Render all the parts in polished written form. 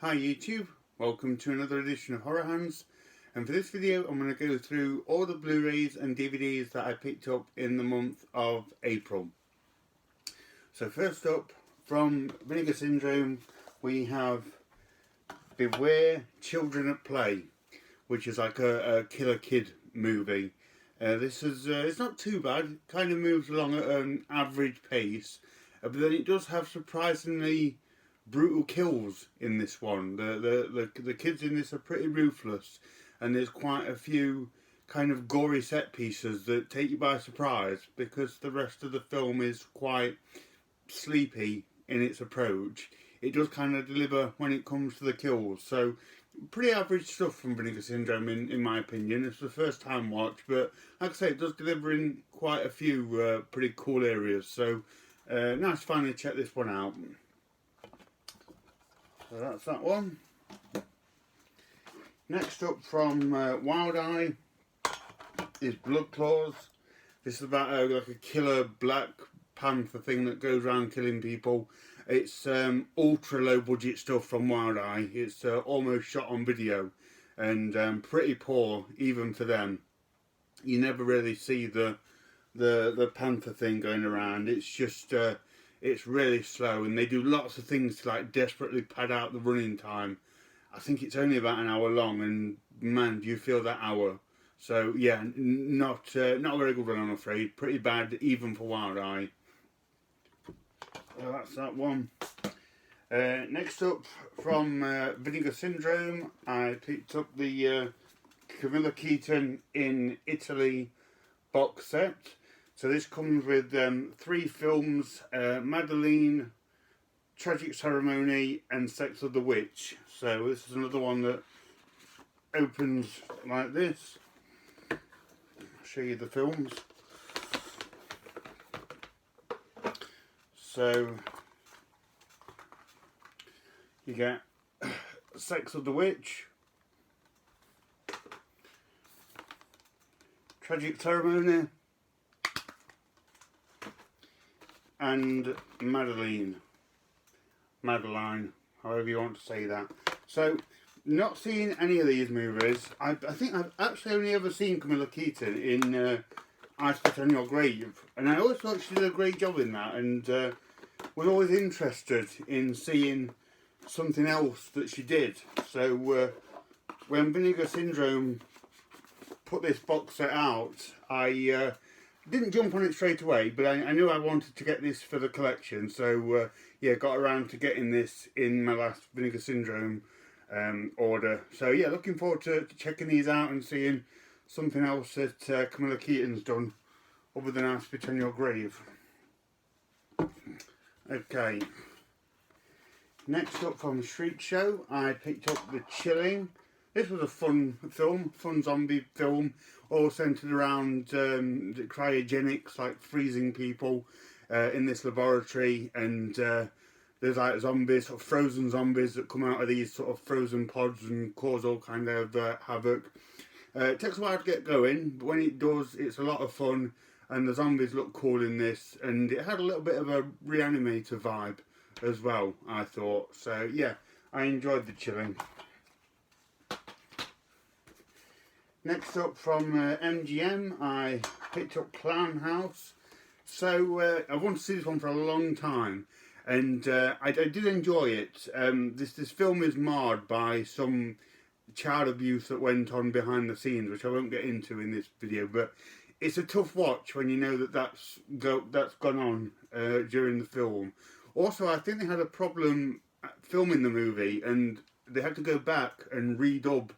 Hi YouTube, welcome to another edition of Horror Hands, and for this video I'm going to go through all the Blu-rays and DVDs that I picked up in the month of April. So first up, from Vinegar Syndrome, we have Beware Children at Play, which is like a killer kid movie. This is it's not too bad, it kind of moves along at an average pace, but then it does have surprisingly brutal kills in this one. The kids in this are pretty ruthless, and there's quite a few kind of gory set pieces that take you by surprise because the rest of the film is quite sleepy in its approach. It does kind of deliver when it comes to the kills, so pretty average stuff from Vinegar Syndrome in my opinion. It's the first time watch, but like I say, it does deliver in quite a few pretty cool areas, so nice to finally check this one out. So that's that one. Next up from Wild Eye is Blood Claws. This is about like a killer black panther thing that goes around killing people. It's ultra low budget stuff from Wild Eye. It's almost shot on video and pretty poor even for them. You never really see the panther thing going around. It's just it's really slow, and they do lots of things to like desperately pad out the running time. I think it's only about an hour long, and man, do you feel that hour. So yeah, not a very good one, I'm afraid. Pretty bad even for Wild Eye. So that's that one. Next up from Vinegar Syndrome, I picked up the Camilla Keaton in Italy box set. So this comes with 3 films, Madeline, Tragic Ceremony and Sex of the Witch. So this is another one that opens like this. I'll show you the films. So you get Sex of the Witch, Tragic Ceremony and Madeline, however you want to say that. So, not seeing any of these movies. I think I've actually only ever seen Camilla Keaton in I Spit on Your Grave, and I always thought she did a great job in that, and was always interested in seeing something else that she did. So when Vinegar Syndrome put this box set out, I didn't jump on it straight away, but I knew I wanted to get this for the collection, so yeah, got around to getting this in my last Vinegar Syndrome order. So yeah, looking forward to checking these out and seeing something else that Camilla Keaton's done other than I Spit on Your Grave. Okay, next up from Street Show, I picked up The Chilling. This was a fun film, fun zombie film, all centred around cryogenics, like freezing people in this laboratory, and there's like zombies, sort of frozen zombies that come out of these sort of frozen pods and cause all kind of havoc. It takes a while to get going, but when it does, it's a lot of fun, and the zombies look cool in this, and it had a little bit of a Reanimator vibe as well, I thought. So yeah, I enjoyed The Chilling. Next up from MGM, I picked up Clown House. So I've wanted to see this one for a long time, and I did enjoy it. This film is marred by some child abuse that went on behind the scenes, which I won't get into in this video, but it's a tough watch when you know that that's gone on during the film. Also, I think they had a problem filming the movie, and they had to go back and redub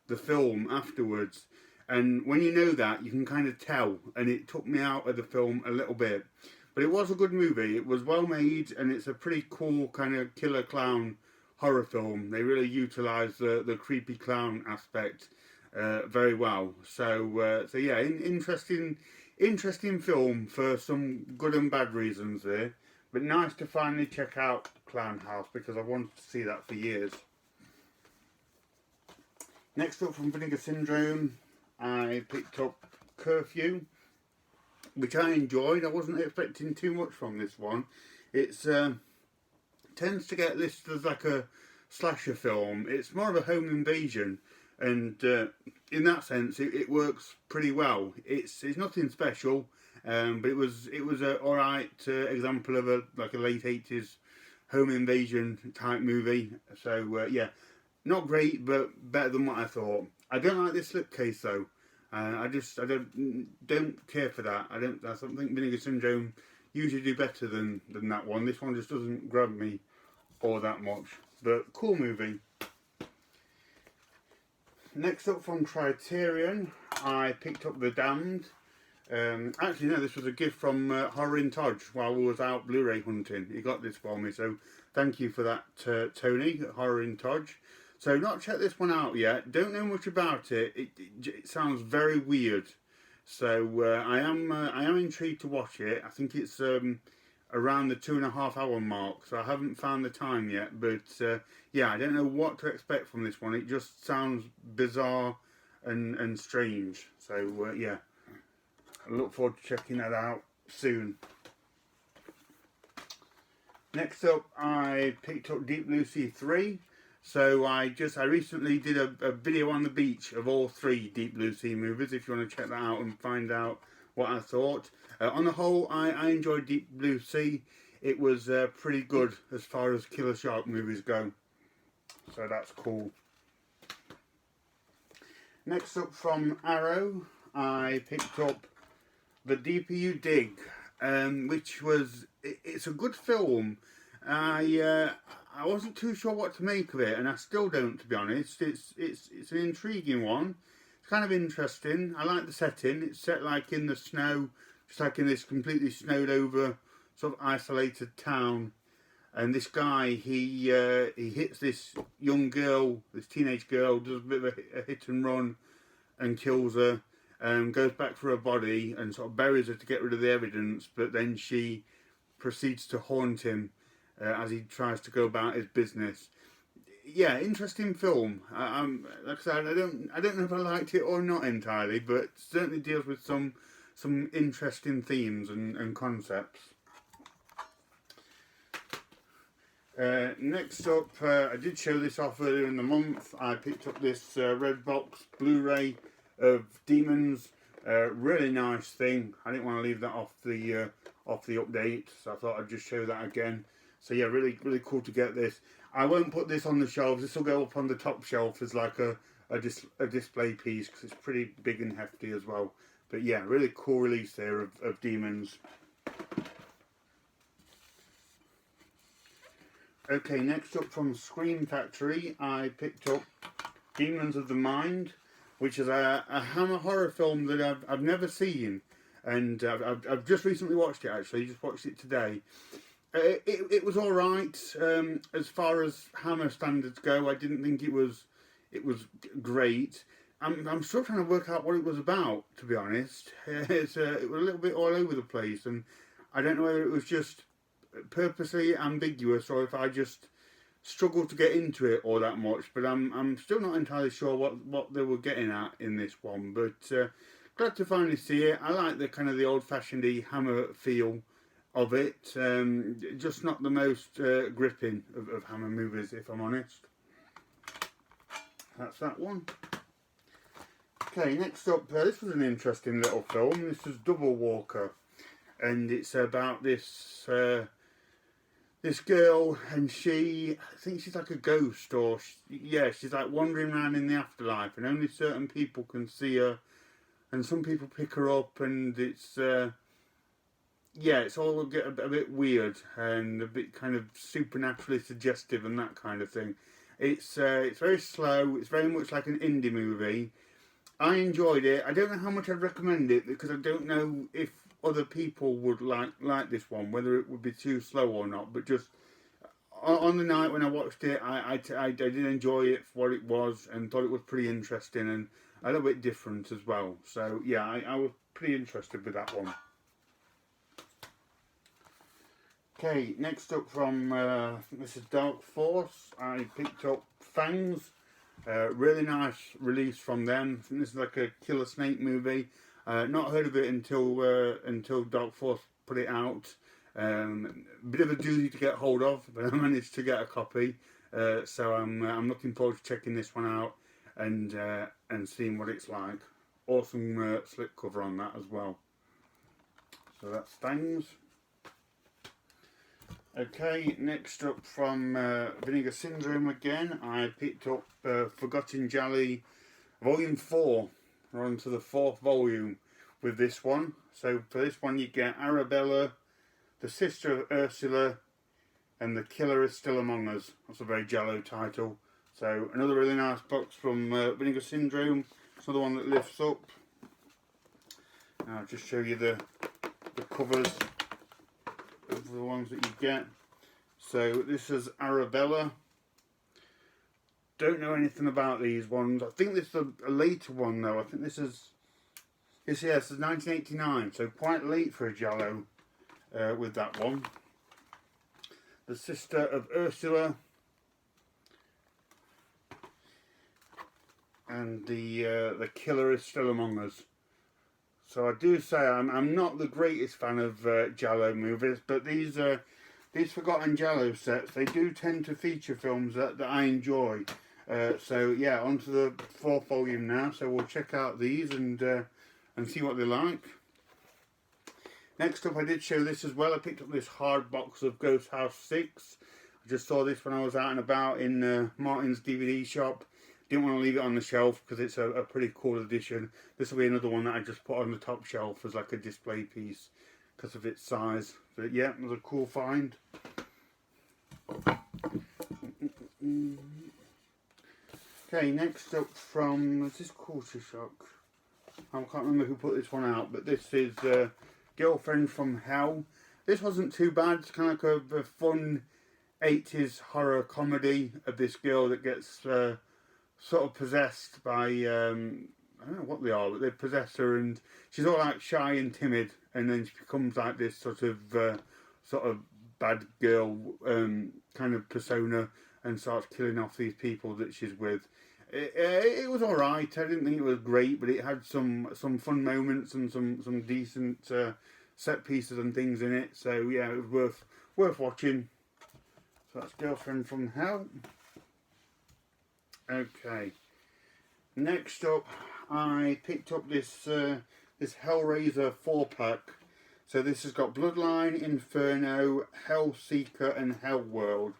the film afterwards, and when you know that, you can kind of tell, and it took me out of the film a little bit. But it was a good movie, it was well made, and it's a pretty cool kind of killer clown horror film. They really utilised the creepy clown aspect very well. So so yeah, interesting film for some good and bad reasons there, but nice to finally check out Clown House because I wanted to see that for years. Next up from Vinegar Syndrome, I picked up Curfew, which I enjoyed. I wasn't expecting too much from this one. It's tends to get listed as like a slasher film. It's more of a home invasion, and in that sense, it works pretty well. It's nothing special, but it was a alright example of a late 80s home invasion type movie. So yeah, not great, but better than what I thought. I don't like this slipcase though. I don't care for that. I think Vinegar Syndrome usually do better than that one. This one just doesn't grab me all that much. But cool movie. Next up from Criterion, I picked up The Damned. Actually, no, this was a gift from Horror in Todge while we was out Blu-ray hunting. He got this for me, so thank you for that, Tony, at Horror in Todge. So, not checked this one out yet. Don't know much about it. It sounds very weird. So, I am intrigued to watch it. I think it's around the 2.5 hour mark, so I haven't found the time yet. But yeah, I don't know what to expect from this one. It just sounds bizarre and strange. So yeah, I look forward to checking that out soon. Next up, I picked up Deep Blue Sea 3. So I recently did a video on the beach of all 3 Deep Blue Sea movies, if you want to check that out and find out what I thought. On the whole, I enjoyed Deep Blue Sea. It was pretty good as far as killer shark movies go. So that's cool. Next up from Arrow, I picked up the DPU Dig, which it's a good film. I wasn't too sure what to make of it, and I still don't, to be honest. It's an intriguing one. It's kind of interesting. I like the setting. It's set like in the snow, just like in this completely snowed over, sort of isolated town. And this guy, he hits this young girl, this teenage girl, does a bit of a hit and run, and kills her. Goes back for her body and sort of buries her to get rid of the evidence. But then she proceeds to haunt him as he tries to go about his business. Yeah, interesting film. Like I said, I don't know if I liked it or not entirely, but it certainly deals with some interesting themes and concepts. Next up, I did show this off earlier in the month. I picked up this red box Blu-ray of Demons. Really nice thing. I didn't want to leave that off the update, so I thought I'd just show that again. So yeah, really cool to get this. I won't put this on the shelves. This will go up on the top shelf as like a display piece because it's pretty big and hefty as well. But yeah, really cool release there of Demons. Okay, next up from Scream Factory, I picked up Demons of the Mind, which is a Hammer horror film that I've never seen, and I've just recently watched it. Actually, just watched it today. It was all right as far as Hammer standards go. I didn't think it was great. I'm still trying to work out what it was about, to be honest. It was a little bit all over the place, and I don't know whether it was just purposely ambiguous or if I just struggled to get into it all that much. But I'm still not entirely sure what they were getting at in this one. But glad to finally see it. I like the kind of the old-fashioned Hammer feel of it. Just not the most gripping of Hammer movies, if I'm honest. That's that one. Okay, next up, this was an interesting little film. This is Double Walker, and it's about this girl, and I think she's like a ghost, or she's like wandering around in the afterlife, and only certain people can see her, and some people pick her up, and it's all a bit weird and a bit kind of supernaturally suggestive and that kind of thing. It's very slow. It's very much like an indie movie. I enjoyed it. I don't know how much I'd recommend it because I don't know if other people would like this one, whether it would be too slow or not. But just on the night when I watched it, I did enjoy it for what it was and thought it was pretty interesting and a little bit different as well. So yeah, I was pretty interested with that one. Okay, next up from this is Dark Force. I picked up Fangs. Really nice release from them. I think this is like a killer snake movie. Not heard of it until Dark Force put it out. Bit of a doozy to get hold of, but I managed to get a copy. So I'm looking forward to checking this one out and seeing what it's like. Awesome slipcover on that as well. So that's fangs. Okay, next up from Vinegar Syndrome again, I picked up Forgotten Jelly Volume 4. We're on to the 4th volume with this one. So for this one you get Arabella, the sister of Ursula, and the killer is still among us. That's a very Jello title. So another really nice box from Vinegar Syndrome. It's another one that lifts up. I'll just show you the covers of the ones that you get. So this is Arabella. Don't know anything about these ones. I think this is a later one though. I think this is 1989, so quite late for a Jello with that one. The sister of Ursula, and the killer is still among us. So I do say I'm not the greatest fan of Jello movies, but these Forgotten Jello sets, they do tend to feature films that I enjoy. So yeah, on to the 4th volume now. So we'll check out these and see what they like. Next up, I did show this as well. I picked up this hard box of Ghost House 6. I just saw this when I was out and about in Martin's DVD shop. Didn't want to leave it on the shelf because it's a pretty cool edition. This will be another one that I just put on the top shelf as like a display piece because of its size. But yeah, it was a cool find. Okay, next up from, is this Culture Shock? I can't remember who put this one out, but this is Girlfriend from Hell. This wasn't too bad. It's kind of like a fun 80s horror comedy of this girl that gets sort of possessed by, I don't know what they are, but they possess her and she's all like shy and timid, and then she becomes like this sort of bad girl kind of persona and starts killing off these people that she's with. It was alright. I didn't think it was great, but it had some fun moments and some decent set pieces and things in it. So yeah, it was worth watching. So that's Girlfriend from Hell. Okay. Next up, I picked up this Hellraiser 4-pack. So this has got Bloodline, Inferno, Hellseeker, and Hellworld.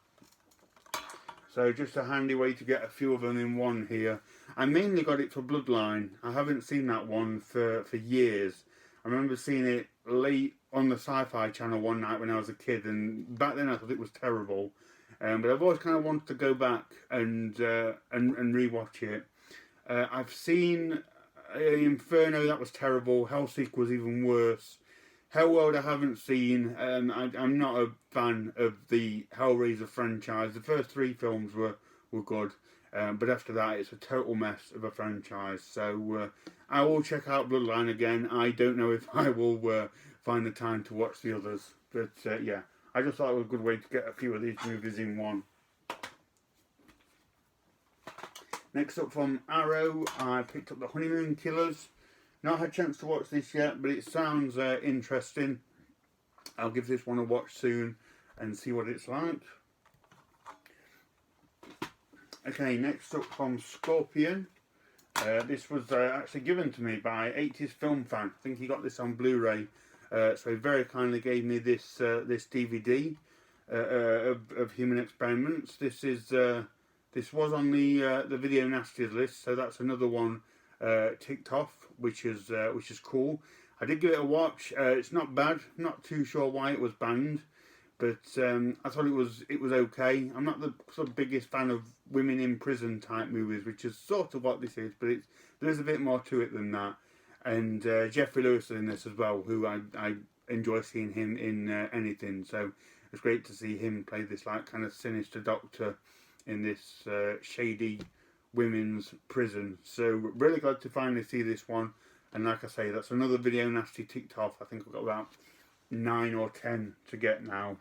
So just a handy way to get a few of them in one here. I mainly got it for Bloodline. I haven't seen that one for years. I remember seeing it late on the Sci-Fi Channel one night when I was a kid, and back then I thought it was terrible. But I've always kind of wanted to go back and rewatch it. I've seen Inferno, that was terrible. Hellseeker was even worse. Hellworld I haven't seen. I'm not a fan of the Hellraiser franchise. The first 3 films were good, but after that it's a total mess of a franchise. So I will check out Bloodline again. I don't know if I will find the time to watch the others, but yeah, I just thought it was a good way to get a few of these movies in one. Next up from Arrow, I picked up the Honeymoon Killers. Not had a chance to watch this yet, but it sounds interesting. I'll give this one a watch soon and see what it's like. Okay, next up from Scorpion. This was actually given to me by 80s Film Fan. I think he got this on Blu-ray. So he very kindly gave me this DVD of Human Experiments. This was on the Video Nasties list, so that's another one ticked off, which is cool. I did give it a watch. It's not bad. Not too sure why it was banned, but I thought it was okay. I'm not the sort of biggest fan of women in prison type movies, which is sort of what this is, but there's a bit more to it than that. And Jeffrey Lewis is in this as well, who I enjoy seeing him in anything. So it's great to see him play this like kind of sinister doctor in this shady women's prison. So really glad to finally see this one, and like I say, that's another Video Nasty ticked off. I think I've got about 9 or 10 to get now.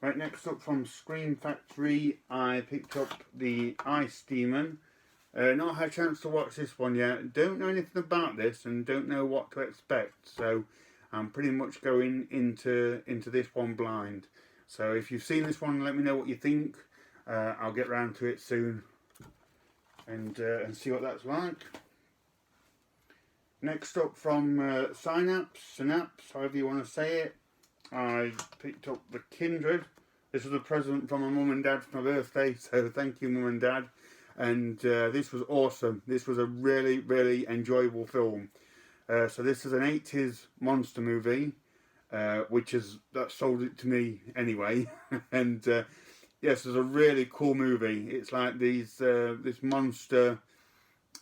Right, next up from Scream Factory, I picked up the Ice Demon. Not had a chance to watch this one yet. Don't know anything about this and don't know what to expect, so I'm pretty much going into this one blind. So if you've seen this one, let me know what you think. I'll get round to it soon and see what that's like. Next up from Synapse, however you want to say it, I picked up the Kindred. This was a present from my mum and dad for my birthday, so thank you, mum and dad. And this was awesome. This was a really, really enjoyable film. So this is an 80s monster movie, that sold it to me anyway. And yes, it's a really cool movie. It's like this monster.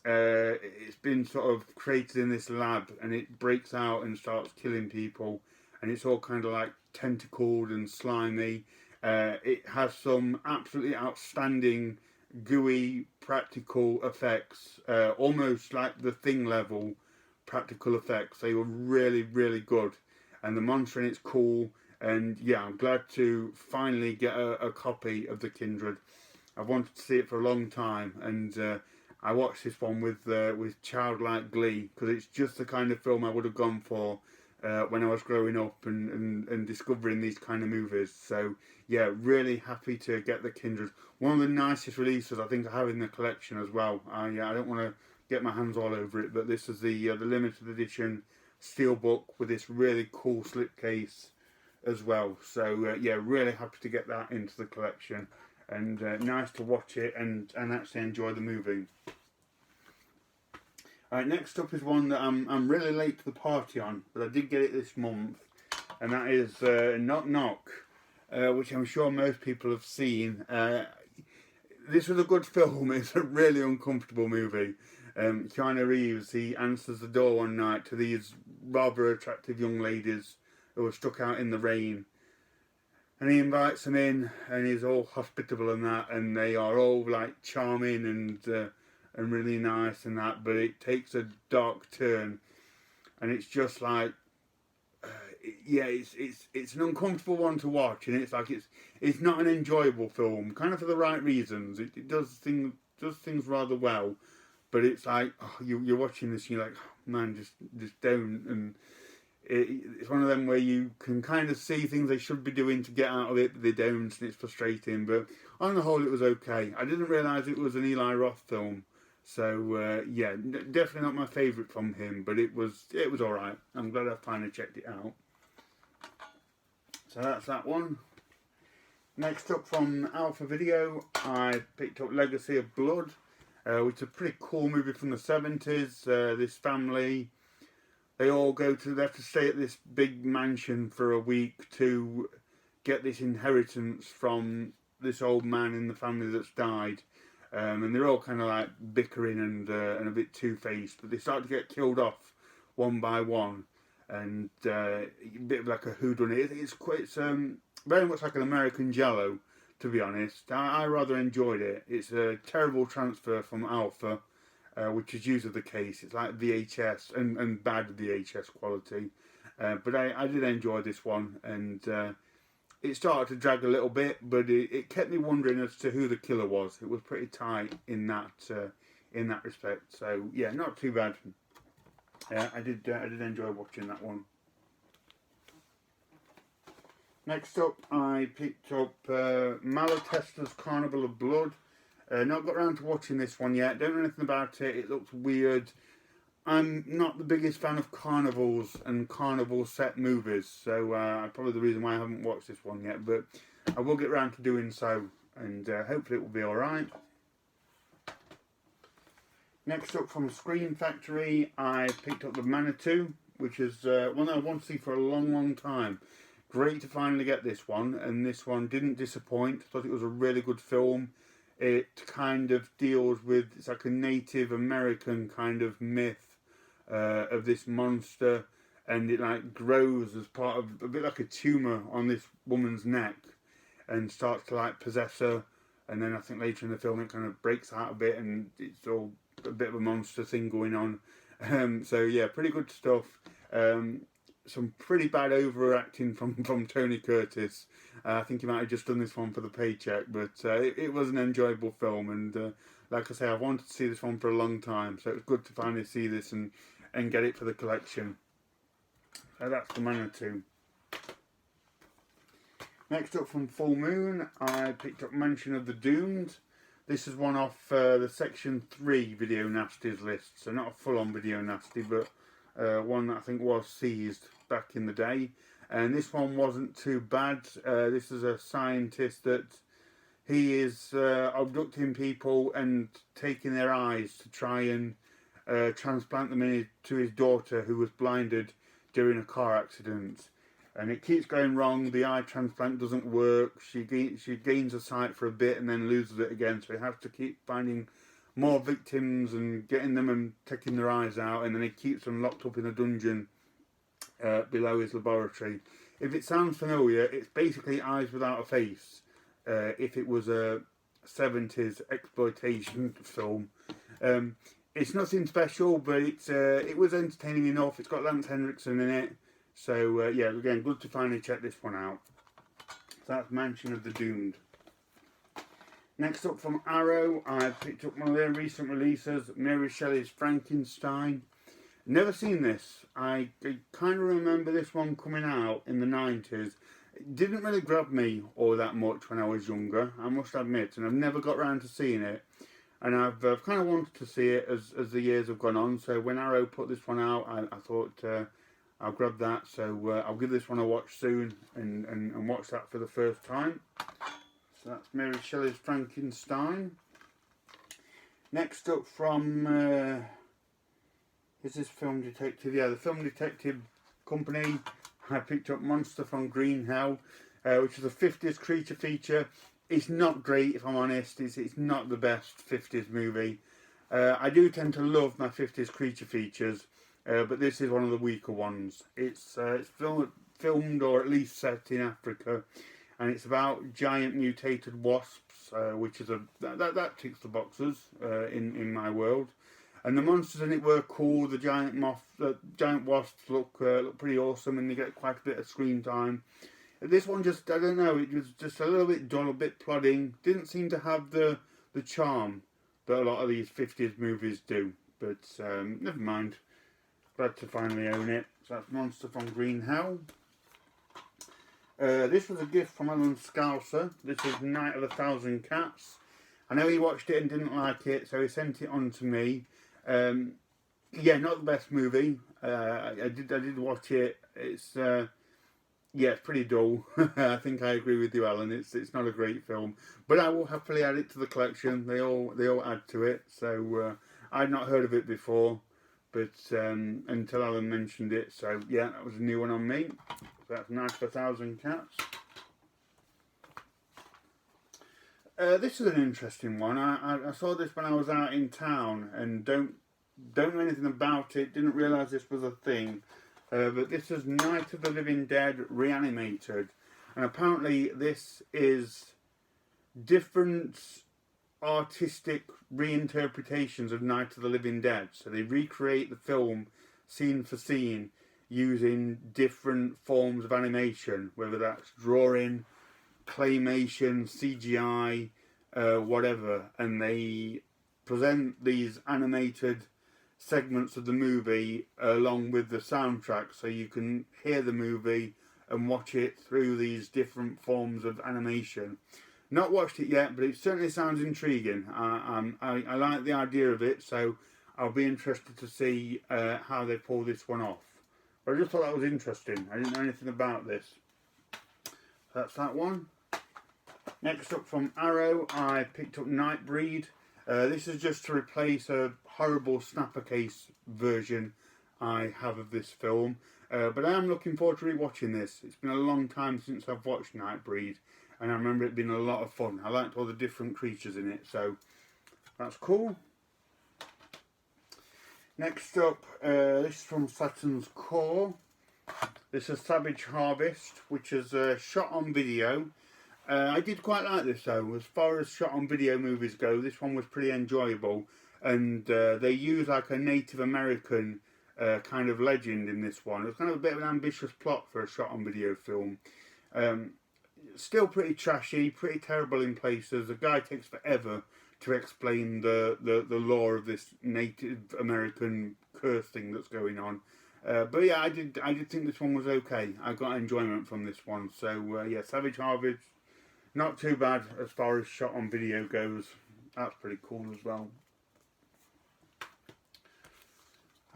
It's been sort of created in this lab, and it breaks out and starts killing people, and it's all kind of like tentacled and slimy. It has some absolutely outstanding gooey practical effects, almost like the Thing level practical effects. They were really, really good, and the monster in it's cool. And yeah, I'm glad to finally get a copy of the Kindred. I've wanted to see it for a long time, and I watched this one with childlike glee, because it's just the kind of film I would have gone for when I was growing up and discovering these kind of movies. So yeah, really happy to get the Kindred. One of the nicest releases I think I have in the collection as well. I don't want to get my hands all over it, but this is the limited edition steelbook with this really cool slipcase as well. So yeah, really happy to get that into the collection, and nice to watch it and actually enjoy the movie. Alright, next up is one that I'm really late to the party on, but I did get it this month, and that is Knock Knock, which I'm sure most people have seen. This was a good film. It's a really uncomfortable movie. Keanu Reeves, he answers the door one night to these rather attractive young ladies who are stuck out in the rain, and he invites them in, and he's all hospitable and that, and they are all like charming and really nice and that, but it takes a dark turn, and it's just like yeah, it's an uncomfortable one to watch, and it's like it's not an enjoyable film, kind of for the right reasons. It does things rather well, but it's like, oh, you're watching this and you're like, oh, man, just don't. And it's one of them where you can kind of see things they should be doing to get out of it, but they don't, and it's frustrating. But on the whole, it was okay. I didn't realise it was an Eli Roth film, so yeah, definitely not my favourite from him, but it was all right. I'm glad I finally checked it out. So that's that one. Next up from Alpha Video, I picked up Legacy of Blood, which is a pretty cool movie from the 70s. This family, they all they have to stay at this big mansion for a week to get this inheritance from this old man in the family that's died. And they're all kind of like bickering and a bit two-faced, but they start to get killed off one by one. And a bit of like a whodunit. It's very much like an American Jello, to be honest. I rather enjoyed it. It's a terrible transfer from Alpha, which is usually the case. It's like VHS and bad VHS quality. But I did enjoy this one, and it started to drag a little bit, but it kept me wondering as to who the killer was. It was pretty tight in that respect. So yeah, not too bad. I did enjoy watching that one. Next up, I picked up Malatester's Carnival of Blood. Not got around to watching this one yet. Don't know anything about it. It looks weird. I'm not the biggest fan of carnivals and carnival set movies, so probably the reason why I haven't watched this one yet. But I will get around to doing so, and hopefully it will be alright. Next up from Screen Factory, I picked up the Manitou, which is one that I want to see for a long, long time. Great to finally get this one, and this one didn't disappoint. I thought it was a really good film. It kind of deals with, it's like a Native American kind of myth of this monster, and it like grows as part of, a bit like a tumour on this woman's neck, and starts to like possess her, and then I think later in the film it kind of breaks out a bit, and it's all a bit of a monster thing going on. So yeah, pretty good stuff. Some pretty bad overacting from Tony Curtis. I think he might have just done this one for the paycheck, but it was an enjoyable film, and like I say, I've wanted to see this one for a long time, so it's good to finally see this and get it for the collection. So that's the Manitou. Next up from Full Moon, I picked up Mansion of the Doomed. This is one off the Section 3 Video Nasties list, so not a full-on Video Nasty, but one that I think was seized back in the day. And this one wasn't too bad. This is a scientist that he is abducting people and taking their eyes to try and transplant them to his daughter, who was blinded during a car accident. And it keeps going wrong. The eye transplant doesn't work. She gains her sight for a bit and then loses it again. So he has to keep finding more victims and getting them and taking their eyes out. And then he keeps them locked up in a dungeon below his laboratory. If it sounds familiar, it's basically Eyes Without a Face. If it was a 70s exploitation film. It's nothing special, but it was entertaining enough. It's got Lance Henriksen in it. So, yeah, again, good to finally check this one out. So that's Mansion of the Doomed. Next up from Arrow, I picked up one of their recent releases, Mary Shelley's Frankenstein. Never seen this. I kind of remember this one coming out in the 90s. It didn't really grab me all that much when I was younger, I must admit, and I've never got around to seeing it. And I've kind of wanted to see it as the years have gone on. So when Arrow put this one out, I thought I'll grab that. So I'll give this one a watch soon and watch that for the first time. So that's Mary Shelley's Frankenstein. Next up from, is this Film Detective? Yeah, the Film Detective Company. I picked up Monster from Green Hell, which is a 50s creature feature. It's not great, if I'm honest. It's not the best 50s movie. I do tend to love my 50s creature features, but this is one of the weaker ones. It's filmed or at least set in Africa, and it's about giant mutated wasps, which is that ticks the boxes in my world. And the monsters in it were cool. The giant wasps look pretty awesome, and they get quite a bit of screen time. This one just, I don't know, it was just a little bit dull, a bit plodding. Didn't seem to have the charm that a lot of these 50s movies do. But never mind. Glad to finally own it. So that's Monster from Green Hell. This was a gift from Alan Scouser. This is Night of a Thousand Cats. I know he watched it and didn't like it, so he sent it on to me. Yeah, not the best movie. I did watch it. It's yeah, it's pretty dull. I think I agree with you, Alan. It's not a great film, but I will happily add it to the collection. They all add to it. So I'd not heard of it before, but until Alan mentioned it. So yeah, that was a new one on me. So that's Night of a Thousand Cats. This is an interesting one. I saw this when I was out in town and don't know anything about it. Didn't realise this was a thing. But this is Night of the Living Dead Reanimated, and apparently this is different artistic reinterpretations of Night of the Living Dead. So they recreate the film scene for scene using different forms of animation, whether that's drawing, claymation, CGI, whatever, and they present these animated segments of the movie along with the soundtrack, so you can hear the movie and watch it through these different forms of animation. Not watched it yet, but it certainly sounds intriguing. I like the idea of it, so I'll be interested to see how they pull this one off. But I just thought that was interesting. I didn't know anything about this. That's that one. Next up from Arrow, I picked up Nightbreed. This is just to replace a horrible snapper case version I have of this film. But I am looking forward to rewatching this. It's been a long time since I've watched Nightbreed, and I remember it being a lot of fun. I liked all the different creatures in it, so that's cool. Next up, this is from Saturn's Core. This is Savage Harvest, which is shot on video. I did quite like this though. As far as shot on video movies go, this one was pretty enjoyable. And they use like a Native American kind of legend in this one. It's kind of a bit of an ambitious plot for a shot on video film. Still pretty trashy, pretty terrible in places. The guy takes forever to explain the lore of this Native American curse thing that's going on. But yeah, I did think this one was okay. I got enjoyment from this one. So yeah, Savage Harvest, not too bad as far as shot on video goes. That's pretty cool as well.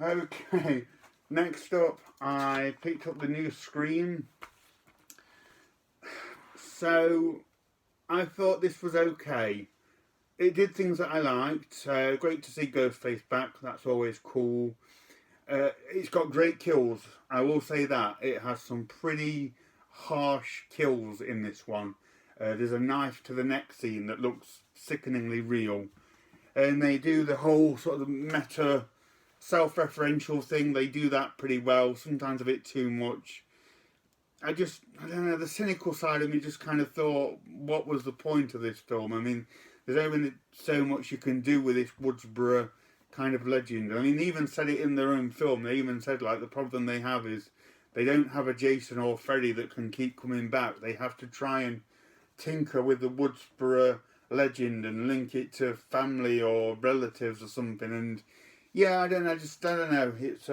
Okay, next up I picked up the new Scream. So I thought this was okay. It did things that I liked. Great to see Ghostface back. That's always cool. It's got great kills. I will say that. It has some pretty harsh kills in this one. There's a knife to the neck scene that looks sickeningly real. And they do the whole sort of meta self-referential thing. They do that pretty well. Sometimes a bit too much. I don't know, the cynical side of me just kind of thought, what was the point of this film? I mean, there's only so much you can do with this Woodsboro kind of legend. I mean, they even said it in their own film. They even said, like, the problem they have is they don't have a Jason or Freddy that can keep coming back. They have to try and tinker with the Woodsboro legend and link it to family or relatives or something. And yeah, I don't know. It's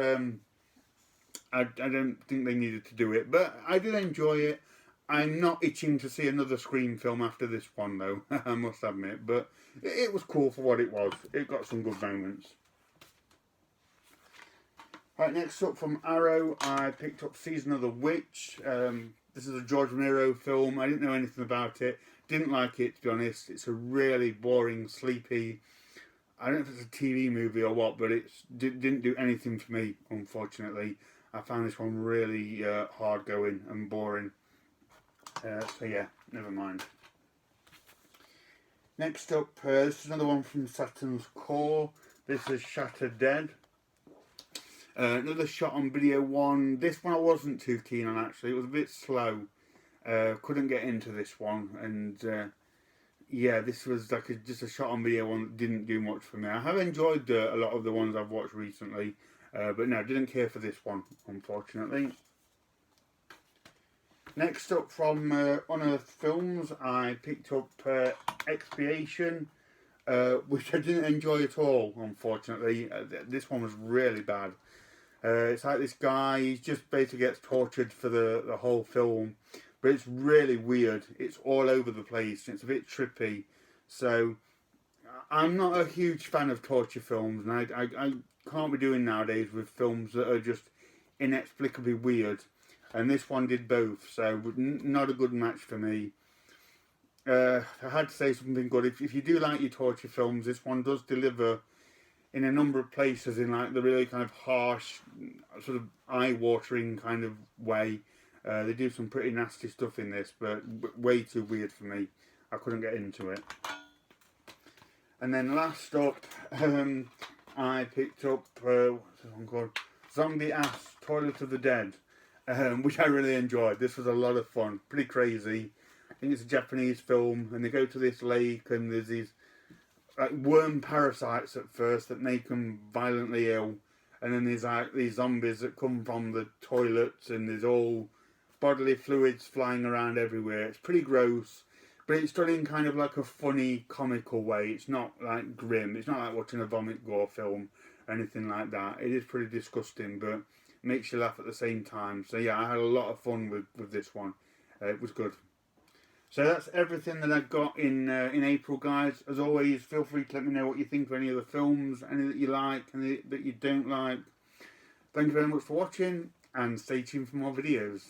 I don't think they needed to do it, but I did enjoy it. I'm not itching to see another Scream film after this one, though, I must admit. But it was cool for what it was. It got some good moments. Right, next up from Arrow, I picked up Season of the Witch. This is a George Romero film. I didn't know anything about it. Didn't like it, to be honest. It's a really boring, sleepy... I don't know if it's a TV movie or what, but it didn't do anything for me, unfortunately. I found this one really hard going and boring. So yeah, never mind. Next up, this is another one from Saturn's Core. This is Shattered Dead. Another shot on video one. This one I wasn't too keen on, actually. It was a bit slow. Couldn't get into this one. And yeah, this was like just a shot on video one that didn't do much for me. I have enjoyed a lot of the ones I've watched recently. But no, didn't care for this one, unfortunately. Next up from Unearthed Films, I picked up Expiation, which I didn't enjoy at all, unfortunately. This one was really bad. It's like this guy, he just basically gets tortured for the whole film. But it's really weird. It's all over the place. It's a bit trippy. So, I'm not a huge fan of torture films, and I can't be doing nowadays with films that are just inexplicably weird. And this one did both, so not a good match for me. I had to say something good. If you do like your torture films, this one does deliver in a number of places in like the really kind of harsh, sort of eye-watering kind of way. They do some pretty nasty stuff in this, but way too weird for me. I couldn't get into it. And then last up, I picked up, what's this one called? Zombie Ass Toilet of the Dead, which I really enjoyed. This was a lot of fun, pretty crazy. I think it's a Japanese film, and they go to this lake, and there's these like worm parasites at first that make them violently ill, and then there's like these zombies that come from the toilets, and there's all bodily fluids flying around everywhere. It's pretty gross. But it's done in kind of like a funny, comical way. It's not like grim. It's not like watching a vomit gore film or anything like that. It is pretty disgusting, but makes you laugh at the same time. So yeah, I had a lot of fun with this one. It was good. So that's everything that I got in April, guys. As always, feel free to let me know what you think of any of the films, any that you like, any that you don't like. Thank you very much for watching, and stay tuned for more videos.